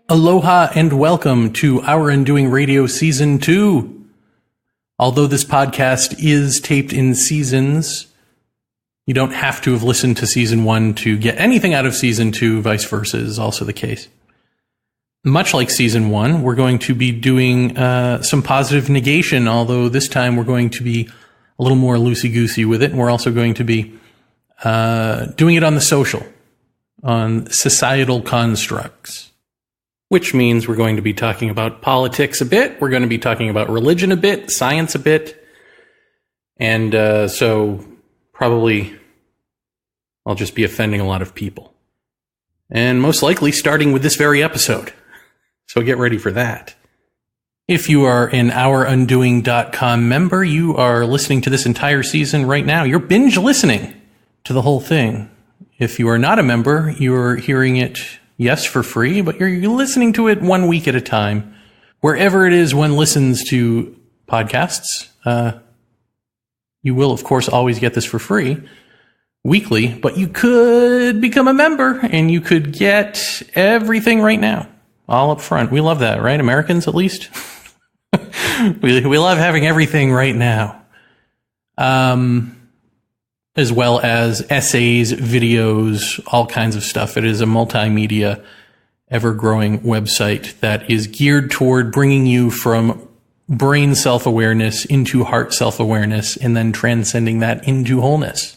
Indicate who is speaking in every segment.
Speaker 1: Aloha and welcome to Our Undoing Radio Season 2. Although this podcast is taped in seasons, you don't have to have listened to Season 1 to get anything out of Season 2, vice versa is also the case. Much like Season 1, we're going to be doing some positive negation, although this time we're going to be a little more loosey-goosey with it, and we're also going to be doing it on the social, on societal constructs. Which means we're going to be talking about politics a bit, we're going to be talking about religion a bit, science a bit, and so probably I'll just be offending a lot of people. And most likely starting with this very episode. So get ready for that. If you are an OurUndoing.com member, you are listening to this entire season right now. You're binge listening to the whole thing. If you are not a member, you're hearing it, yes, for free, but you're listening to it 1 week at a time. Wherever it is one listens to podcasts, you will, of course, always get this for free weekly, but you could become a member and you could get everything right now, all up front. We love that, right? Americans, at least. we love having everything right now. As well as essays, videos, all kinds of stuff. It is a multimedia, ever-growing website that is geared toward bringing you from brain self-awareness into heart self-awareness and then transcending that into wholeness.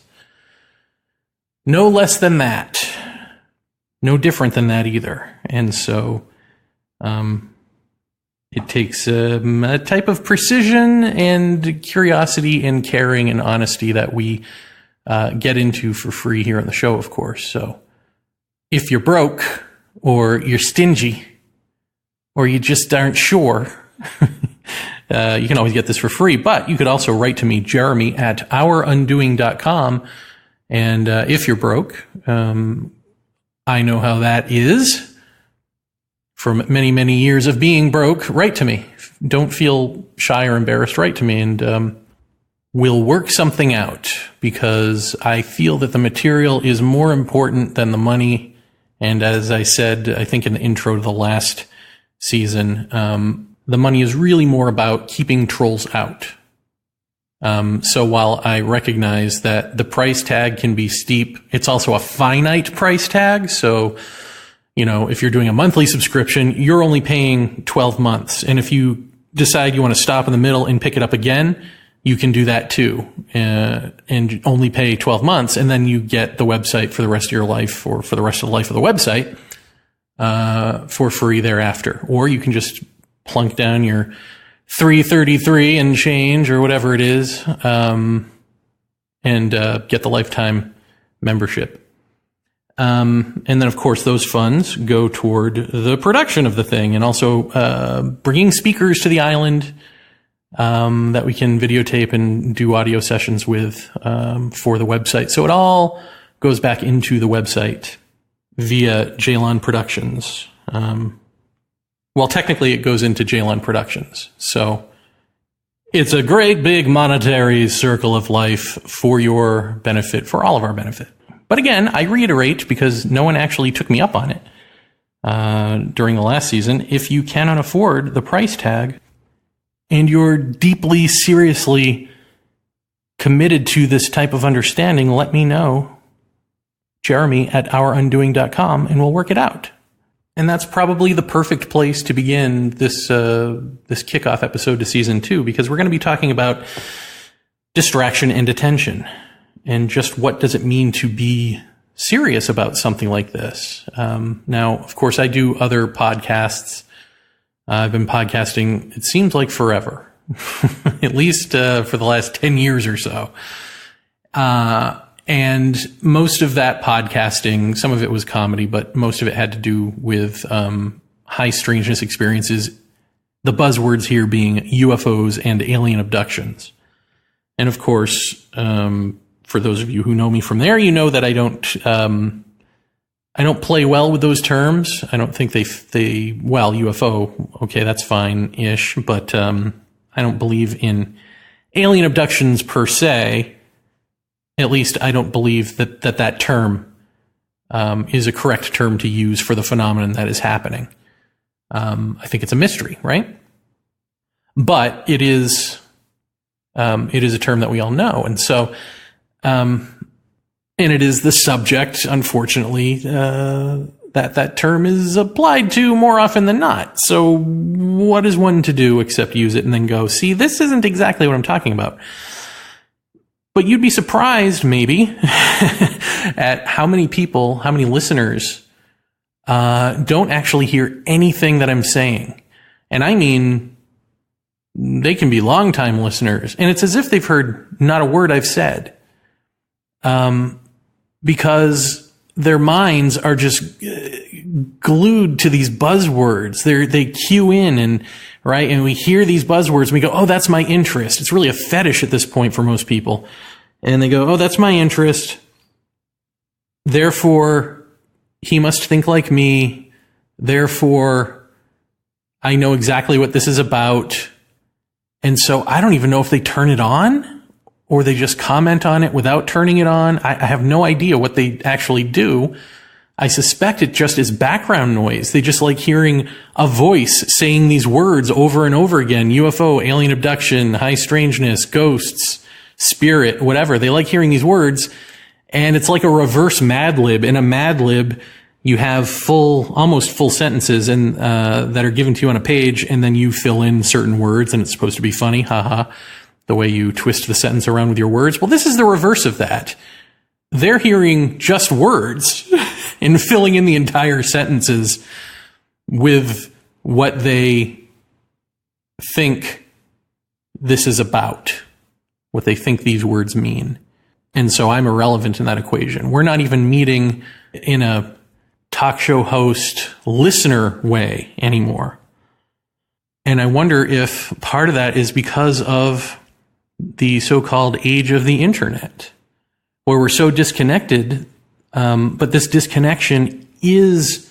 Speaker 1: No less than that. No different than that either. And so it takes a type of precision and curiosity and caring and honesty that we get into for free here on the show, of course. So if you're broke or you're stingy or you just aren't sure, you can always get this for free. But you could also write to me, Jeremy, at OurUndoing.com. And if you're broke, I know how that is. From many, many years of being broke, write to me. Don't feel shy or embarrassed. Write to me and we'll work something out, because I feel that the material is more important than the money. And as I said, I think in the intro to the last season, the money is really more about keeping trolls out. So while I recognize that the price tag can be steep, it's also a finite price tag. So, you know, if you're doing a monthly subscription, you're only paying 12 months. And if you decide you want to stop in the middle and pick it up again, you can do that too, and only pay 12 months, and then you get the website for the rest of your life, or for the rest of the life of the website, for free thereafter. Or you can just plunk down your $3.33 and change, or whatever it is, and get the lifetime membership. And then, of course, those funds go toward the production of the thing, and also bringing speakers to the island that we can videotape and do audio sessions with for the website. So it all goes back into the website via Jalon Productions. Well, technically it goes into Jalon Productions. So it's a great big monetary circle of life for your benefit, for all of our benefit. But again, I reiterate, because no one actually took me up on it during the last season, if you cannot afford the price tag, and you're deeply, seriously committed to this type of understanding, let me know, Jeremy at OurUndoing.com, and we'll work it out. And that's probably the perfect place to begin this kickoff episode to season 2, because we're going to be talking about distraction and attention, and just what does it mean to be serious about something like this. Now, of course, I do other podcasts. I've been podcasting, it seems like forever, at least for the last 10 years or so. And most of that podcasting, some of it was comedy, but most of it had to do with high strangeness experiences, the buzzwords here being UFOs and alien abductions. And of course, for those of you who know me from there, you know that I don't play well with those terms. I don't think well, UFO, okay, that's fine-ish, but, I don't believe in alien abductions per se. At least I don't believe that term is a correct term to use for the phenomenon that is happening. I think it's a mystery, right? But it is a term that we all know. And so, and it is the subject, unfortunately, that term is applied to more often than not. So what is one to do except use it and then go, see, this isn't exactly what I'm talking about. But you'd be surprised, maybe, at how many people, how many listeners don't actually hear anything that I'm saying. And I mean, they can be longtime listeners. And it's as if they've heard not a word I've said. Because their minds are just glued to these buzzwords. They cue in and we hear these buzzwords and we go, oh, that's my interest. It's really a fetish at this point for most people. And they go, oh, that's my interest. Therefore, he must think like me. Therefore, I know exactly what this is about. And so I don't even know if they turn it on or they just comment on it without turning it on. I have no idea what they actually do. I suspect it just is background noise. They just like hearing a voice saying these words over and over again. UFO, alien abduction, high strangeness, ghosts, spirit, whatever. They like hearing these words. And it's like a reverse Mad Lib. In a Mad Lib, you have almost full sentences and that are given to you on a page, and then you fill in certain words, and it's supposed to be funny, haha, the way you twist the sentence around with your words. Well, this is the reverse of that. They're hearing just words and filling in the entire sentences with what they think this is about, what they think these words mean. And so I'm irrelevant in that equation. We're not even meeting in a talk show host listener way anymore. And I wonder if part of that is because of the so-called age of the internet, where we're so disconnected, but this disconnection is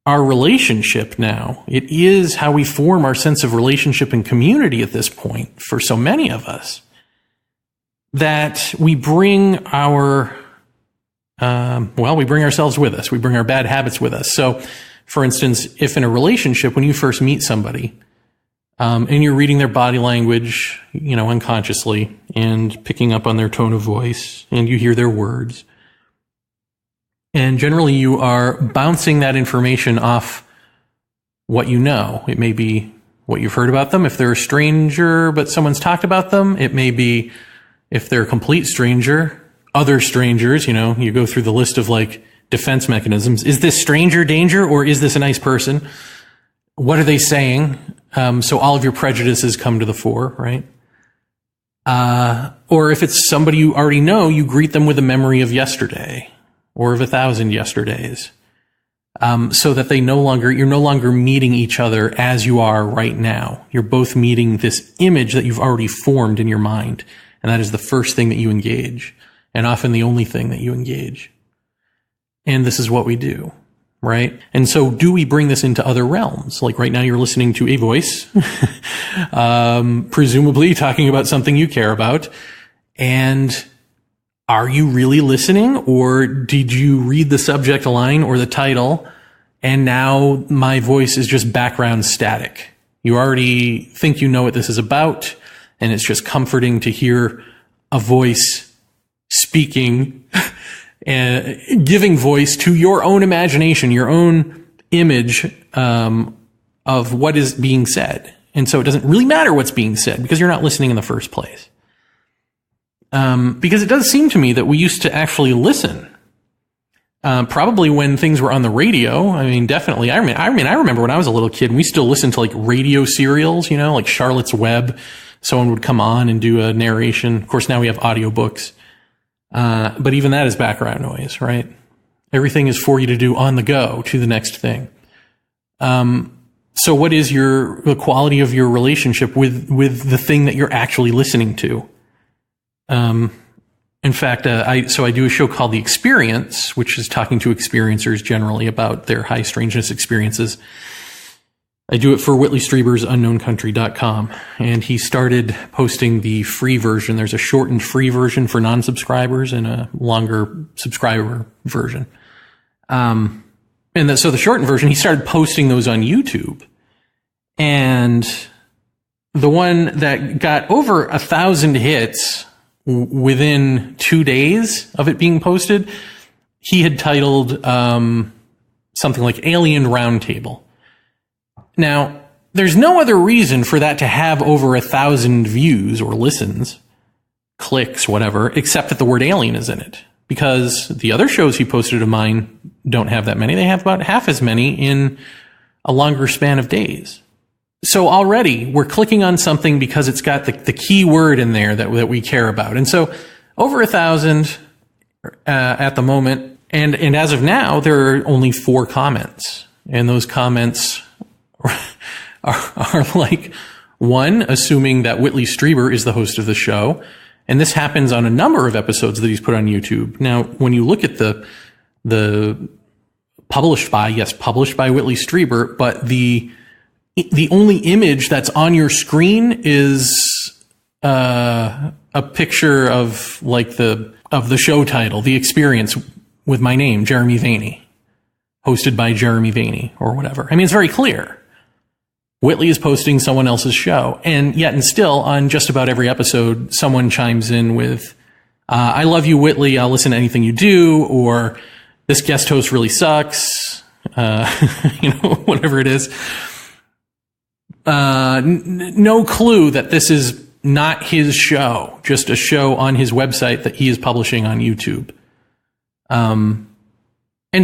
Speaker 1: our relationship now. It is how we form our sense of relationship and community at this point for so many of us, that we bring we bring ourselves with us. We bring our bad habits with us. So, for instance, if in a relationship, when you first meet somebody, and you're reading their body language, unconsciously, and picking up on their tone of voice, and you hear their words, and generally you are bouncing that information off what you know. It may be what you've heard about them. If they're a stranger, but someone's talked about them, it may be if they're a complete stranger, other strangers, you go through the list of like defense mechanisms. Is this stranger danger or is this a nice person? What are they saying? So all of your prejudices come to the fore, right? Or if it's somebody you already know, you greet them with a memory of yesterday or of 1,000 yesterdays. So that you're no longer meeting each other as you are right now. You're both meeting this image that you've already formed in your mind. And that is the first thing that you engage, and often the only thing that you engage. And this is what we do, right? And so do we bring this into other realms? Like right now you're listening to a voice, presumably talking about something you care about. And are you really listening, or did you read the subject line or the title and now my voice is just background static? You already think you know what this is about, and it's just comforting to hear a voice speaking and giving voice to your own imagination, your own image of what is being said. And so it doesn't really matter what's being said because you're not listening in the first place. Because it does seem to me that we used to actually listen. Probably when things were on the radio. I mean, definitely. I remember when I was a little kid, we still listened to like radio serials, like Charlotte's Web. Someone would come on and do a narration. Of course, now we have audiobooks. But even that is background noise, right? Everything is for you to do on the go to the next thing. So what is the quality of your relationship with the thing that you're actually listening to? In fact, I do a show called The Experience, which is talking to experiencers generally about their high strangeness experiences. I do it for Whitley Strieber's unknowncountry.com, and he started posting the free version. There's a shortened free version for non-subscribers and a longer subscriber version. So the shortened version, he started posting those on YouTube. And the one that got over 1,000 hits within 2 days of it being posted, he had titled something like Alien Roundtable. Now, there's no other reason for that to have over 1,000 views or listens, clicks, whatever, except that the word alien is in it. Because the other shows he posted of mine don't have that many. They have about half as many in a longer span of days. So already we're clicking on something because it's got the key word in there that we care about. And so over 1,000 at the moment. And as of now, there are only 4 comments. And those comments are like, one, assuming that Whitley Strieber is the host of the show. And this happens on a number of episodes that he's put on YouTube. Now, when you look at the published by Whitley Strieber, but the only image that's on your screen is a picture of the show title, The Experience, with my name, Jeremy Vaeni, hosted by Jeremy Vaeni or whatever. I mean, it's very clear. Whitley is posting someone else's show, and yet and still on just about every episode, someone chimes in with, I love you, Whitley. I'll listen to anything you do, or this guest host really sucks. Whatever it is. No clue that this is not his show, just a show on his website that he is publishing on YouTube. And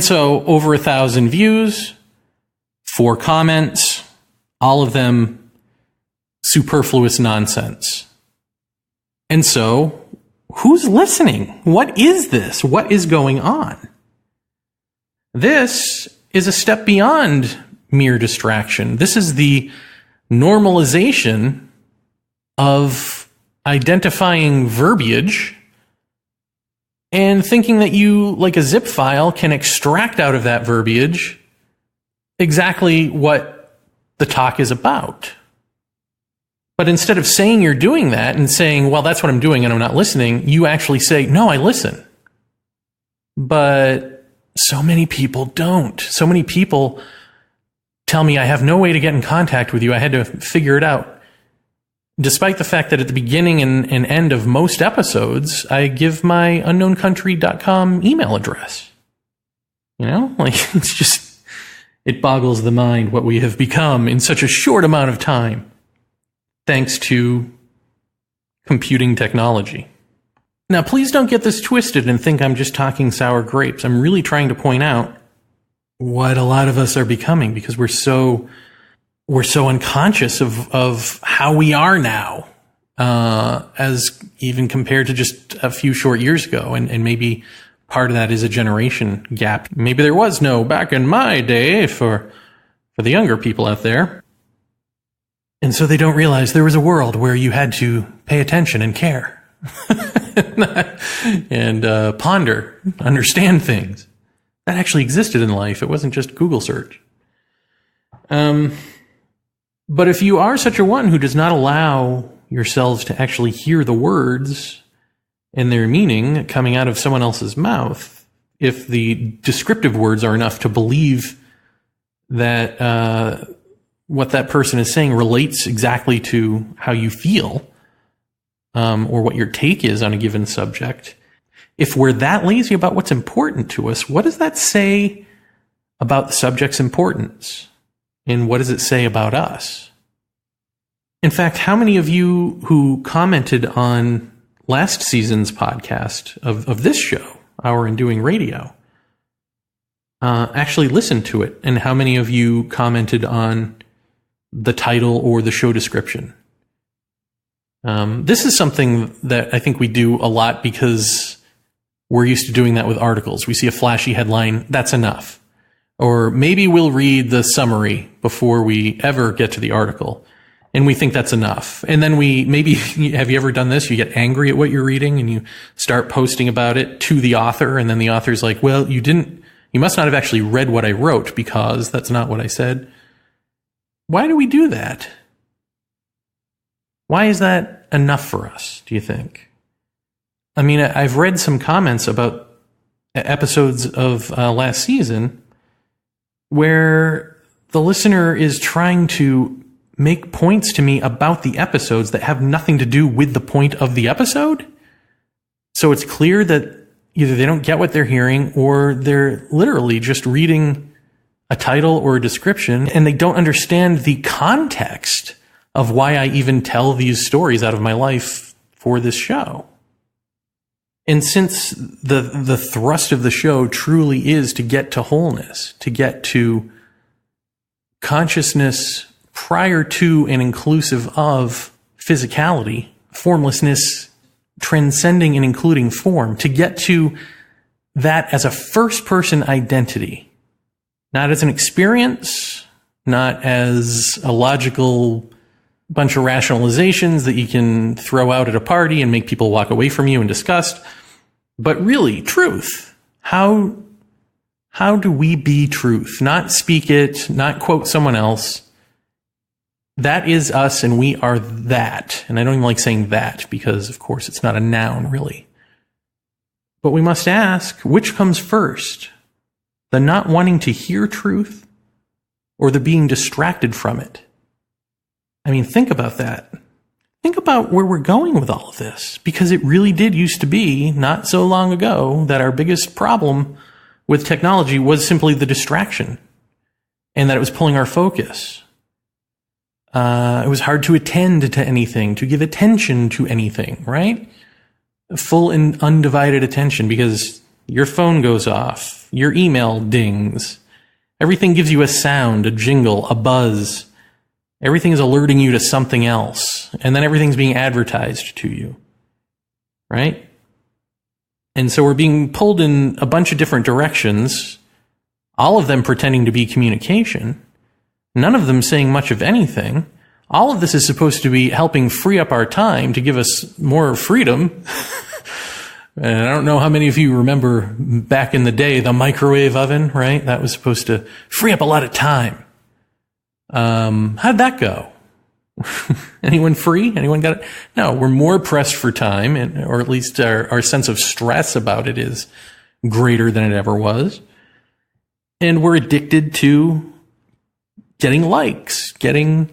Speaker 1: so over 1,000 views, 4 comments, all of them superfluous nonsense. And so who's listening? What is this? What is going on? This is a step beyond mere distraction. This is the normalization of identifying verbiage and thinking that you, like a zip file, can extract out of that verbiage exactly what the talk is about. But instead of saying you're doing that and saying, well, that's what I'm doing and I'm not listening, you actually say, no, I listen. But so many people don't. So many people tell me I have no way to get in contact with you. I had to figure it out. Despite the fact that at the beginning and end of most episodes, I give my unknowncountry.com email address. It's just, it boggles the mind what we have become in such a short amount of time, thanks to computing technology. Now, please don't get this twisted and think I'm just talking sour grapes. I'm really trying to point out what a lot of us are becoming, because we're so unconscious of how we are now, as even compared to just a few short years ago. And maybe part of that is a generation gap. Maybe there was no back in my day for the younger people out there. And so they don't realize there was a world where you had to pay attention and care and ponder, understand things. That actually existed in life. It wasn't just Google search. But if you are such a one who does not allow yourselves to actually hear the words and their meaning coming out of someone else's mouth, if the descriptive words are enough to believe that what that person is saying relates exactly to how you feel, or what your take is on a given subject, if we're that lazy about what's important to us, what does that say about the subject's importance? And what does it say about us? In fact, how many of you who commented on last season's podcast of this show, Our Undoing Radio, actually listened to it? And how many of you commented on the title or the show description? This is something that I think we do a lot because we're used to doing that with articles. We see a flashy headline, that's enough. Or maybe we'll read the summary before we ever get to the article. And we think that's enough. And then have you ever done this? You get angry at what you're reading and you start posting about it to the author. And then the author's like, well, you must not have actually read what I wrote because that's not what I said. Why do we do that? Why is that enough for us, do you think? I mean, I've read some comments about episodes of last season where the listener is trying to make points to me about the episodes that have nothing to do with the point of the episode. So it's clear that either they don't get what they're hearing, or they're literally just reading a title or a description and they don't understand the context of why I even tell these stories out of my life for this show. And since the thrust of the show truly is to get to wholeness, to get to consciousness prior to and inclusive of physicality, formlessness transcending and including form, to get to that as a first-person identity, not as an experience, not as a logical bunch of rationalizations that you can throw out at a party and make people walk away from you in disgust, but really truth. How do we be truth? Not speak it, not quote someone else. That is us, and we are that. And I don't even like saying that because, of course, it's not a noun, really. But we must ask, which comes first? The not wanting to hear truth or the being distracted from it? I mean, think about that. Think about where we're going with all of this, because it really did used to be, not so long ago, that our biggest problem with technology was simply the distraction and that it was pulling our focus. It was hard to attend to anything, to give attention to anything, right? Full and undivided attention, because your phone goes off, your email dings, everything gives you a sound, a jingle, a buzz. Everything is alerting you to something else, and then everything's being advertised to you, right? And so we're being pulled in a bunch of different directions, all of them pretending to be communication, none of them saying much of anything. All of this is supposed to be helping free up our time to give us more freedom. And I don't know how many of you remember back in the day, the microwave oven, right? That was supposed to free up a lot of time. How'd that go? Anyone free? Anyone got it? No, we're more pressed for time, or at least our sense of stress about it is greater than it ever was. And we're addicted to getting likes, getting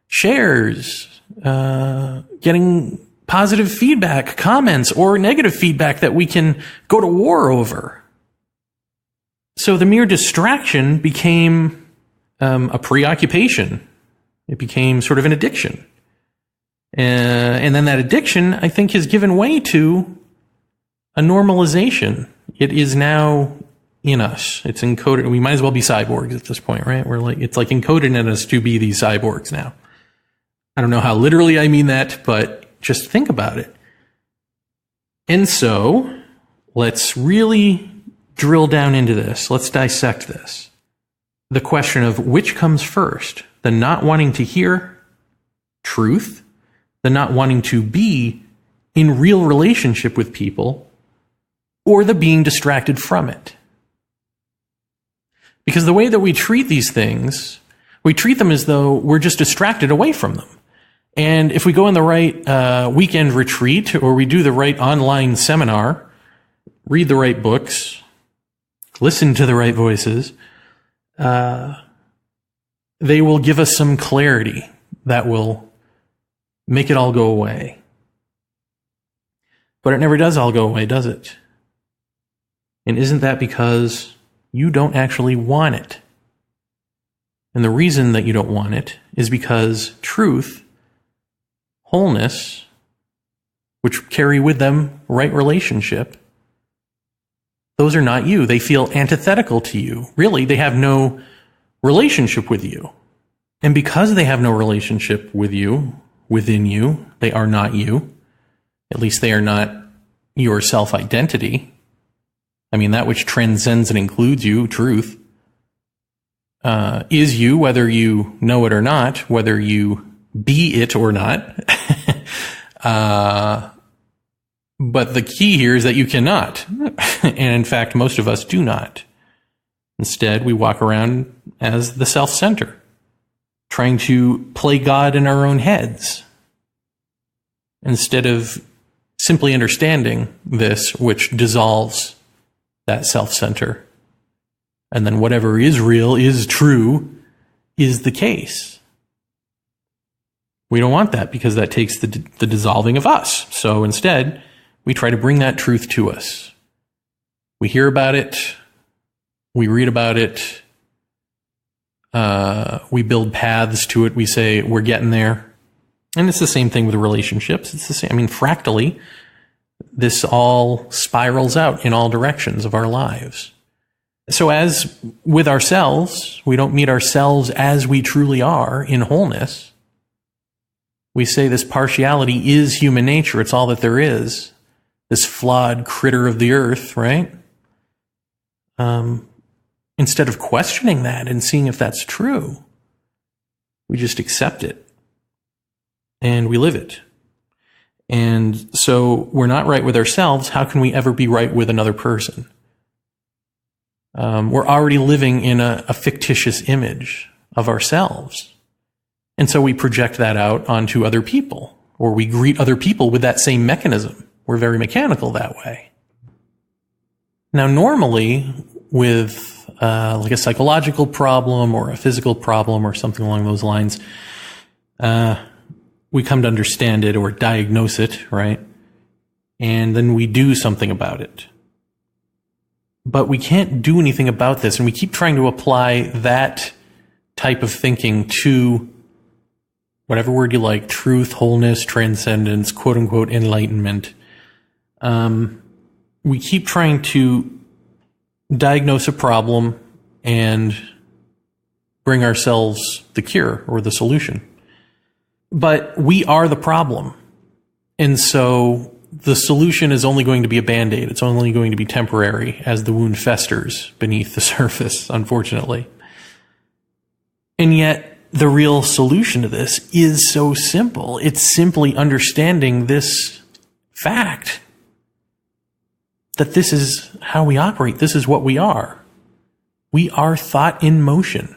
Speaker 1: shares, getting positive feedback, comments, or negative feedback that we can go to war over. So the mere distraction became a preoccupation. It became sort of an addiction. And then that addiction, I think, has given way to a normalization. It is now in us. It's encoded. We might as well be cyborgs at this point, right? It's like encoded in us to be these cyborgs now. I don't know how literally I mean that, but just think about it. And so let's really drill down into this. Let's dissect this. The question of which comes first, the not wanting to hear truth, the not wanting to be in real relationship with people, or the being distracted from it. Because the way that we treat these things, we treat them as though we're just distracted away from them. And if we go on the right weekend retreat, or we do the right online seminar, read the right books, listen to the right voices, they will give us some clarity that will make it all go away. But it never does all go away, does it? And isn't that because you don't actually want it? And the reason that you don't want it is because truth, wholeness, which carry with them right relationship, those are not you. They feel antithetical to you. Really, they have no relationship with you. And because they have no relationship with you, within you, they are not you. At least they are not your self-identity. I mean, that which transcends and includes you, truth, is you, whether you know it or not, whether you be it or not. But the key here is that you cannot. And in fact, most of us do not. Instead, we walk around as the self-center, trying to play God in our own heads instead of simply understanding this, which dissolves that self-center. And then whatever is real, is true, is the case. We don't want that because that takes the dissolving of us. So instead, we try to bring that truth to us. We hear about it. We read about it. We build paths to it. We say, we're getting there. And it's the same thing with relationships. It's the same. I mean, fractally, this all spirals out in all directions of our lives. So as with ourselves, we don't meet ourselves as we truly are in wholeness. We say this partiality is human nature. It's all that there is. This flawed critter of the earth, right? Instead of questioning that and seeing if that's true, we just accept it and we live it. And so we're not right with ourselves. How can we ever be right with another person? We're already living in a fictitious image of ourselves. And so we project that out onto other people, or we greet other people with that same mechanism. We're very mechanical that way. Now, normally with like a psychological problem or a physical problem or something along those lines, we come to understand it or diagnose it, right? And then we do something about it. But we can't do anything about this, and we keep trying to apply that type of thinking to whatever word you like, truth, wholeness, transcendence, quote-unquote enlightenment. We keep trying to diagnose a problem and bring ourselves the cure or the solution. But we are the problem. And so the solution is only going to be a Band-Aid. It's only going to be temporary as the wound festers beneath the surface, unfortunately. And yet, the real solution to this is so simple. It's simply understanding this fact that this is how we operate. This is what we are. We are thought in motion.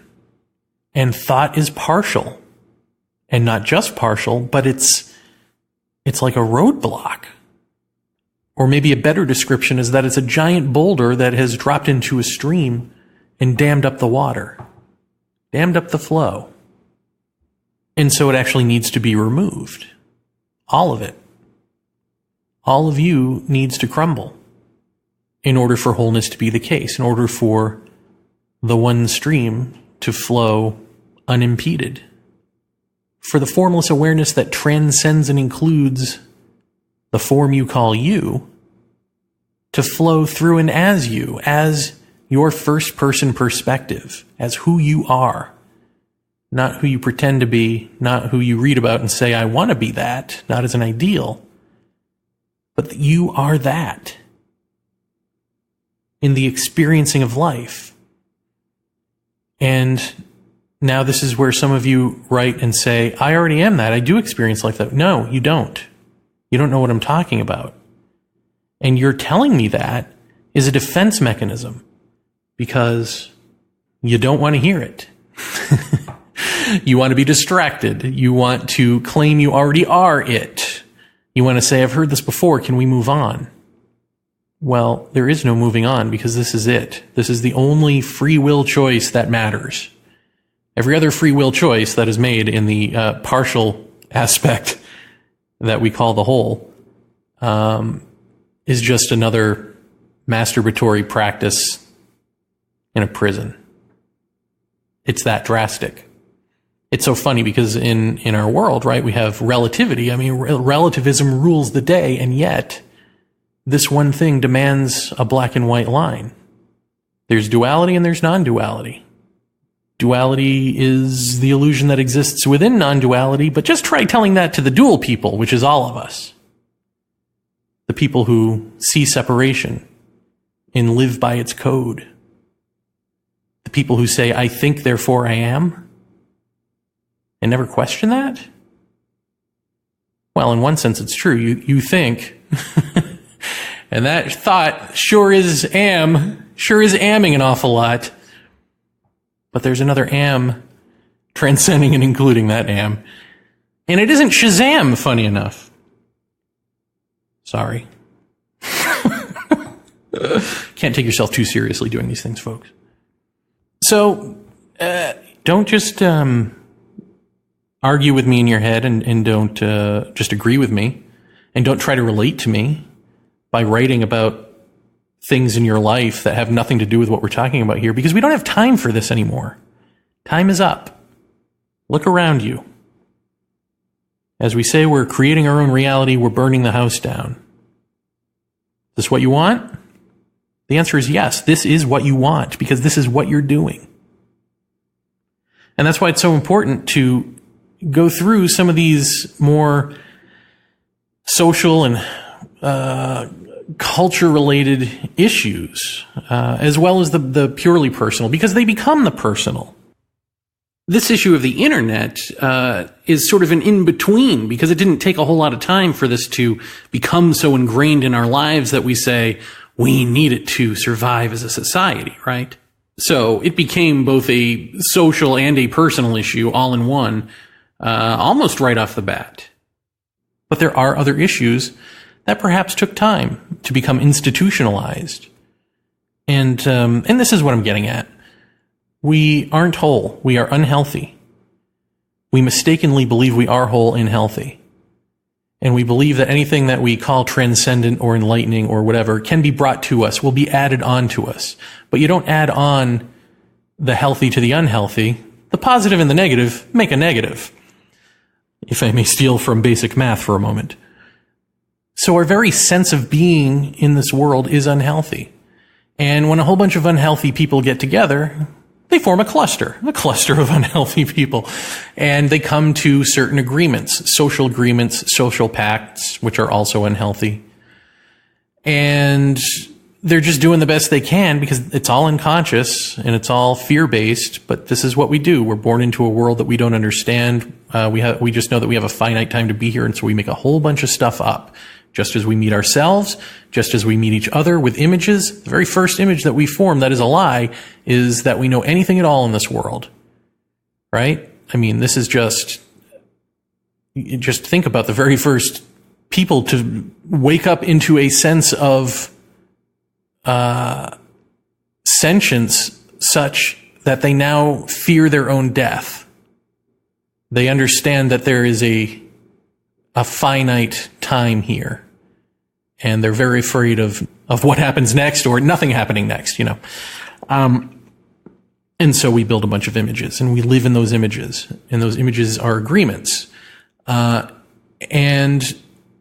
Speaker 1: And thought is partial. And not just partial, but it's like a roadblock. Or maybe a better description is that it's a giant boulder that has dropped into a stream and dammed up the water, dammed up the flow. And so it actually needs to be removed. All of it. All of you needs to crumble in order for wholeness to be the case, in order for the one stream to flow unimpeded. For the formless awareness that transcends and includes the form you call you, to flow through and as you, as your first person perspective, as who you are, not who you pretend to be, not who you read about and say, I want to be that, not as an ideal, but that you are that in the experiencing of life. And now this is where some of you write and say, I already am that. I do experience life that. No, you don't. You don't know what I'm talking about. And you're telling me that is a defense mechanism because you don't want to hear it. You want to be distracted. You want to claim you already are it. You want to say, I've heard this before. Can we move on? Well, there is no moving on because this is it. This is the only free will choice that matters. Every other free will choice that is made in the partial aspect that we call the whole is just another masturbatory practice in a prison. It's that drastic. It's so funny because in our world, right, we have relativity. I mean, relativism rules the day, and yet this one thing demands a black and white line. There's duality and there's non-duality. Duality is the illusion that exists within non-duality, but just try telling that to the dual people, which is all of us. The people who see separation and live by its code. The people who say, I think, therefore I am, and never question that? Well, in one sense, it's true. You think, and that thought sure is amming an awful lot. But there's another am transcending and including that am. And it isn't Shazam, funny enough. Sorry. Can't take yourself too seriously doing these things, folks. So, don't just argue with me in your head and don't just agree with me. And don't try to relate to me by writing about things in your life that have nothing to do with what we're talking about here, because we don't have time for this anymore. Time is up. Look around you. As we say, we're creating our own reality. We're burning the house down. Is this what you want? The answer is yes. This is what you want, because this is what you're doing. And that's why it's so important to go through some of these more social and culture-related issues, as well as the purely personal, because they become the personal. This issue of the internet is sort of an in-between, because it didn't take a whole lot of time for this to become so ingrained in our lives that we say we need it to survive as a society, right? So it became both a social and a personal issue all in one, almost right off the bat. But there are other issues that perhaps took time to become institutionalized. And this is what I'm getting at. We aren't whole. We are unhealthy. We mistakenly believe we are whole and healthy. And we believe that anything that we call transcendent or enlightening or whatever can be brought to us, will be added on to us. But you don't add on the healthy to the unhealthy. The positive and the negative make a negative, if I may steal from basic math for a moment. So our very sense of being in this world is unhealthy. And when a whole bunch of unhealthy people get together, they form a cluster of unhealthy people. And they come to certain agreements, social pacts, which are also unhealthy. And they're just doing the best they can because it's all unconscious and it's all fear-based, but this is what we do. We're born into a world that we don't understand. We just know that we have a finite time to be here, and so we make a whole bunch of stuff up. Just as we meet ourselves, just as we meet each other with images, the very first image that we form that is a lie is that we know anything at all in this world. Right? I mean, this is just think about the very first people to wake up into a sense of sentience such that they now fear their own death. They understand that there is a finite time here, and they're very afraid of what happens next or nothing happening next, you know. And so we build a bunch of images and we live in those images, and those images are agreements. And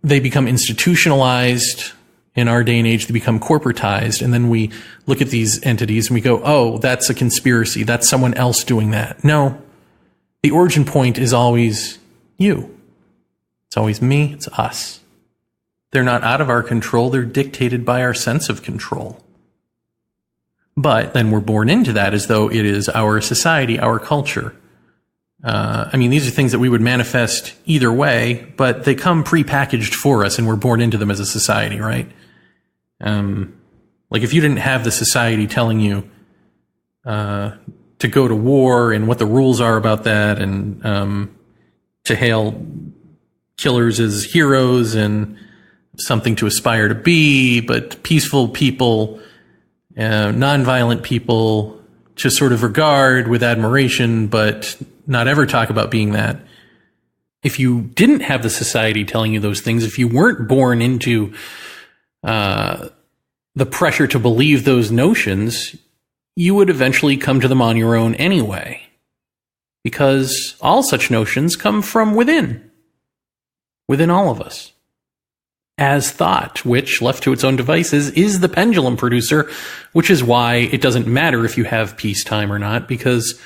Speaker 1: they become institutionalized. In our day and age, they become corporatized, and then we look at these entities and we go, oh, that's a conspiracy. That's someone else doing that. No, the origin point is always you. It's always me. It's us. They're not out of our control. They're dictated by our sense of control. But then we're born into that as though it is our society, our culture. I mean, these are things that we would manifest either way, but they come prepackaged for us, and we're born into them as a society, right? Like if you didn't have the society telling you to go to war and what the rules are about that, and to hail killers as heroes and something to aspire to be, but peaceful people, nonviolent people to sort of regard with admiration, but not ever talk about being that. If you didn't have the society telling you those things, if you weren't born into the pressure to believe those notions, you would eventually come to them on your own anyway. Because all such notions come from within all of us. As thought, which, left to its own devices, is the pendulum producer, which is why it doesn't matter if you have peacetime or not, because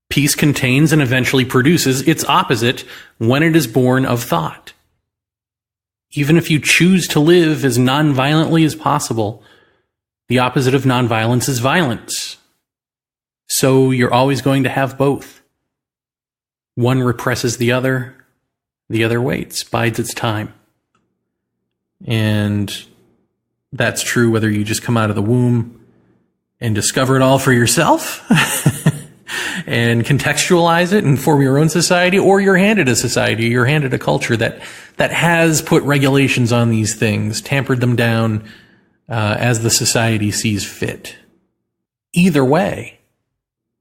Speaker 1: peace contains and eventually produces its opposite when it is born of thought. Even if you choose to live as nonviolently as possible, the opposite of nonviolence is violence. So you're always going to have both. One represses the other waits, bides its time. And that's true whether you just come out of the womb and discover it all for yourself, and contextualize it and form your own society, or you're handed a society, you're handed a culture that has put regulations on these things, tampered them down as the society sees fit. Either way,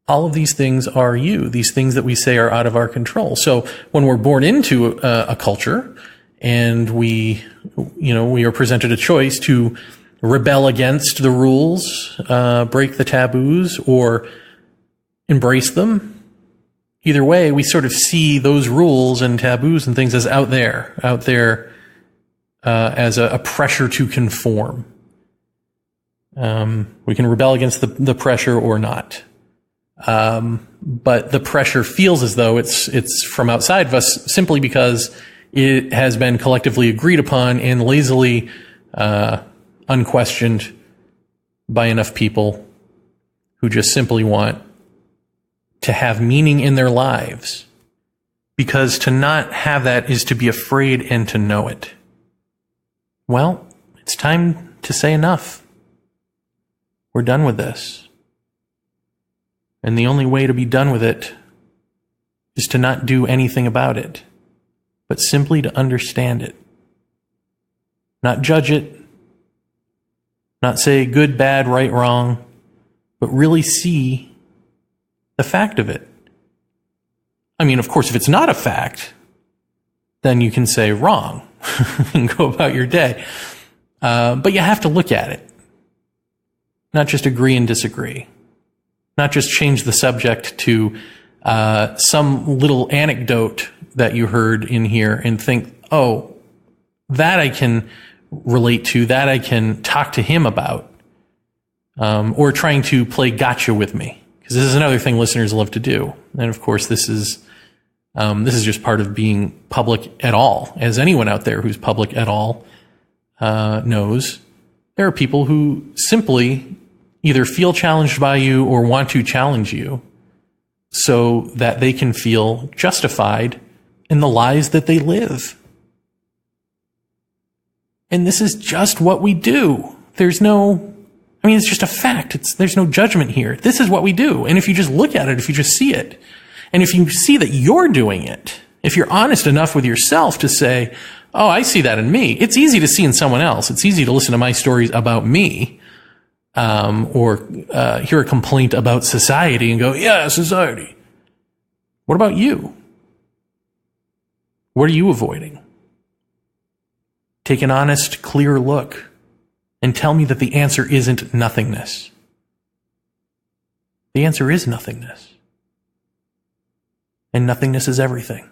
Speaker 1: all of these things are you, these things that we say are out of our control. So when we're born into a culture and we are presented a choice to rebel against the rules, break the taboos, or embrace them, either way, we sort of see those rules and taboos and things as out there as a pressure to conform. We can rebel against the pressure or not. But the pressure feels as though it's from outside of us simply because it has been collectively agreed upon and lazily unquestioned by enough people who just simply want to have meaning in their lives. Because to not have that is to be afraid and to know it. Well, it's time to say enough. We're done with this. And the only way to be done with it is to not do anything about it, but simply to understand it. Not judge it, not say good, bad, right, wrong, but really see the fact of it. I mean, of course, if it's not a fact, then you can say wrong and go about your day. But you have to look at it. Not just agree and disagree. Not just change the subject to some little anecdote that you heard in here and think, oh, that I can relate to, that I can talk to him about, or trying to play gotcha with me, because this is another thing listeners love to do. And of course, this is just part of being public at all. As anyone out there who's public at all knows, there are people who simply either feel challenged by you or want to challenge you so that they can feel justified in the lies that they live. And this is just what we do. It's just a fact. There's no judgment here. This is what we do. And if you just look at it, if you just see it, and if you see that you're doing it, if you're honest enough with yourself to say, oh, I see that in me. It's easy to see in someone else. It's easy to listen to my stories about me, or hear a complaint about society and go, yeah, society. What about you? What are you avoiding? Take an honest, clear look and tell me that the answer isn't nothingness. The answer is nothingness. And nothingness is everything.